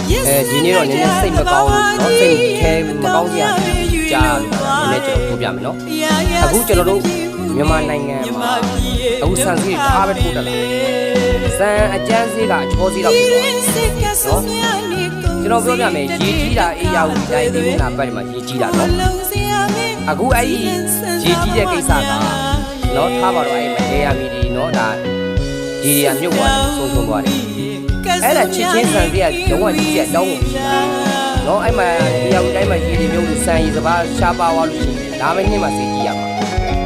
ဒီနေ့တော့နည်းနည်းစိတ်မကောင်းနော်စိတ်ခဲမကောင်းစရာကြားနည်းနည်းကျွန်တော်ပြောပြမယ်နော်အခုကျွန်တော်တို့မြန်မာနိုင်ငံမှာအခုဆန်စီထားပဲထိုးတက်လာဆန်အကျန်းစီကအချောစီတော့ဖြစ်သွားနော်ကျွန်တော်ပြောပြမယ်ရေကြီးတာအေးရဘူးတိုင်းဒီနာဘက်မှာရေကြီးတာနော်အခုအဲ့ဒီရေကြီးတဲ့ကိစ္စကနော်ထားပါတော့အဲ့မရေယာမီဒီနော်ဒါရေယာမြုပ်သွားတယ်ဆုံးဆုံးသွားတယ်အဲ့ဒါချစ်ချင်းဆန်စီကလုံးဝကြီးတဲ့အကြောင်းကိုနော်အဲ့မှာဒီရောက်တိုင်းမှာရေတွေမြုပ်လို့ဆန်ရီစပါးရှားပါသွားလို့ရှိရင်ဒါပဲနှစ်မှာစီကြီးရမှာ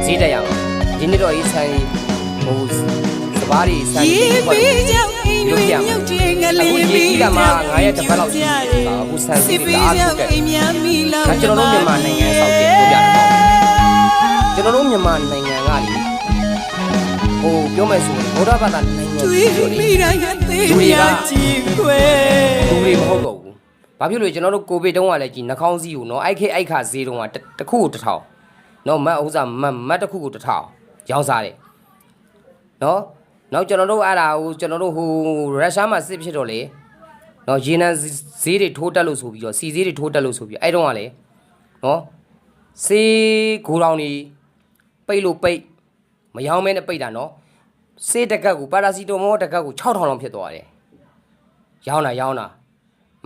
ဈေးတက်ရမှာဒီနေ့တော့အေးဆန်ရီဟိုစပါးတွေဆန်ရီတွေရုပ်ရမှာအခုရေကြီးတာမှာ9ရက်တစ်ပတ်လောက်ရှိတယ်အခုဆန်ရီတွေတအားဖြစ်တယ်ဒါကျွန်တော်တို့မြန်မာနိုင်ငံဆောက်တဲ့ပြောပြတယ်နော်ကျွန်တော်တို့မြန်မာနိုင်ငံကလေဟိုပြောမယ်ဆိုရင်ဗုဒ္ဓဘာသာနိုင်ငံတွေမိတိုင်းကသေးရကြည့်ခွဲလူတွေမဟုတ်တော့ဘူးဘာဖြစ်လို့ကျွန်တော်တို့ကိုဗစ်တုန်းကလည်းကြည်နှာခေါင်းစည်းကိုနော်အိုက်ခါဈေးတုန်းကတစ်ခုကို1000နော်မတ်ဥစားမတ်တစ်ခုကို1000ရောင်းစားတယ်နော်နောက်ကျွန်တော်တို့အဲ့ဒါဟိုကျွန်တော်တို့ဟိုရုရှားမှာစစ်ဖြစ်တော့လေနော်ရေနံဈေးတွေထိုးတက်လို့ဆိုပြီးတော့စီဈေးတွေထိုးတက်လို့ဆိုပြီးအဲ့တုန်းကလေနော်စေးဂိုးတောင်တွေပိတ်လို့ပိတ်မရောင်းမဲနဲ့ပိတ်တာနော်စေးတကက်ကိုပါရာစီတိုမောတကက်ကို6000လောက်ဖြစ်သွားတယ်ရောင်းတာ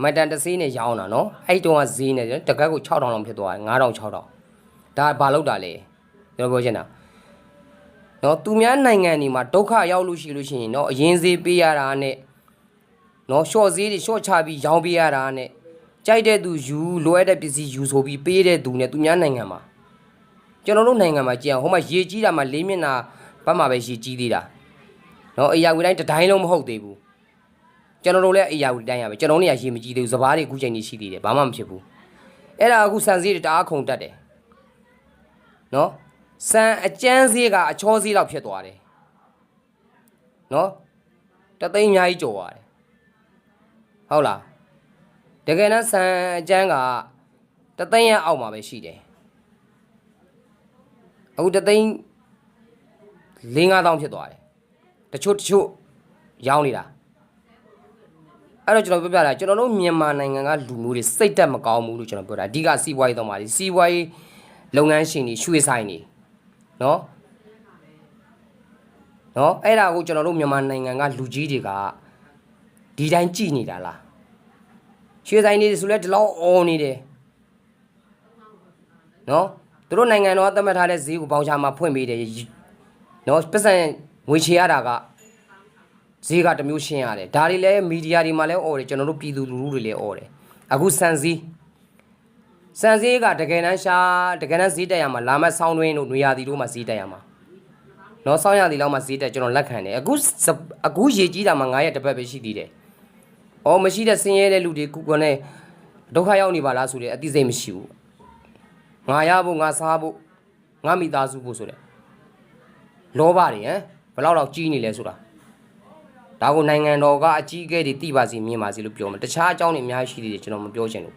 မတန်တဆေးနဲ့ရောင်းတာနော်အဲ့တုန်းကဈေးနဲ့တကက်ကို6000လောက်ဖြစ်သွားတယ်9000 6000ဒါဘာလို့တာလဲကျွန်တော်ပြောချင်တာနော်သူများနိုင်ငံတွေမှာဒုက္ခရောက်လို့ရှိရင်နော်အရင်ဈေးပေးရတာနဲ့နော်ရှော့ဈေးတွေရှော့ချပြီးရောင်းပေးရတာနဲ့ကြိုက်တဲ့သူယူလိုအပ်တဲ့ပစ္စည်းယူဆိုပြီးပေးတဲ့သူနဲ့သူများနိုင်ငံမှာကျွန်တော်တို့နိုင်ငံမှာကြည့်အောင်ဟိုမှာရေကြီးတာမှာ၄မျက်နှာဘက်မှာပဲရေကြီးသေးတာနော်အရာဝီတိုင်းတတိုင်းလုံးမဟုတ်သေးဘူးကျွန်တော်တို့လည်းအရာဝီတိုင်းရပဲကျွန်တော်တို့ကရေမကြီးသေးဘူးစပားတွေအခုချိန်ကြီးရှိသေးတယ်ဘာမှမဖြစ်ဘူးအဲ့ဒါအခုဆန်ဈေးတွေတအားခုန်တက်တယ်နော်ဆန်အကျန်းဈေးကအချောဈေးလောက်ဖြစ်သွားတယ်နော်တသိန်းအများကြီးကျော်သွားတယ်ဟုတ်လားတကယ်တော့ဆန်အကျန်းကတသိန်းရဲ့အောက်မှာပဲရှိတယ်အခုတသိန်း4-5,000ဖြစ်သွားတယ်တချို့ရောင်းနေတာအဲ့တော့ကျွန်တော်ပြောပြတာကျွန်တော်တို့မြန်မာနိုင်ငံကလူမျိုးတွေစိတ်တက်မကောင်းဘူးလို့ကျွန်တော်ပြောတာအဓိကစီးပွားရေးတော့မှာစီးပွားရေးလုပ်ငန်းရှင်တွေရွှေဆိုင်တွေနော်အဲ့ဒါကိုကျွန်တော်တို့မြန်မာနိုင်ငံကလူကြီးတွေကဒီတိုင်းကြည်နေတာလားရွှေဆိုင်တွေဆိုလဲဒီလောက်အော်နေတယ်နော်သူတို့နိုင်ငံတော်သတ်မှတ်ထားတဲ့ဈေးကိုပေါင်ချမှာဖွင့်ပေးတယ်နော်ပတ်စံငွေချေရတာကဈေးကတစ်မျိုးရှင်းရတယ်ဒါတွေလည်းမီဒီယာတွေမှာလည်းအော်တယ်ကျွန်တော်တို့ပြည်သူလူထုတွေလည်းအော်တယ်အခုစံစည်းကတကယ်တမ်းဈေးတက်ရမှာလာမဲ့ဆောင်းတွင်းတို့နွေရာသီတို့မှာဈေးတက်ရမှာနော်ဆောင်းရာသီလောက်မှာဈေးတက်ကျွန်တော်လက်ခံတယ်အခုရေကြီးတာမှာ9ရက်တစ်ပတ်ပဲရှိသေးတယ်အော်မရှိတဲ့ဆင်းရဲတဲ့လူတွေကုကွန်နဲ့ဒုက္ခရောက်နေပါလားဆိုတဲ့အသိစိတ်မရှိဘူးငါရဖို့ငါစားဖို့ငါမိသားစုဖို့ဆိုတဲ့လောဘတွေဘယ်လောက်ကြီးနေလဲဆိုတာဒါကိုနိုင်ငံတော်ကအကြီးအကဲတွေသိပါစီမြင်ပါစီလို့ပြောမှာတခြားအကြောင်းတွေအများကြီးရှိသေးတယ်ကျွန်တော်မပြောချင်ဘူး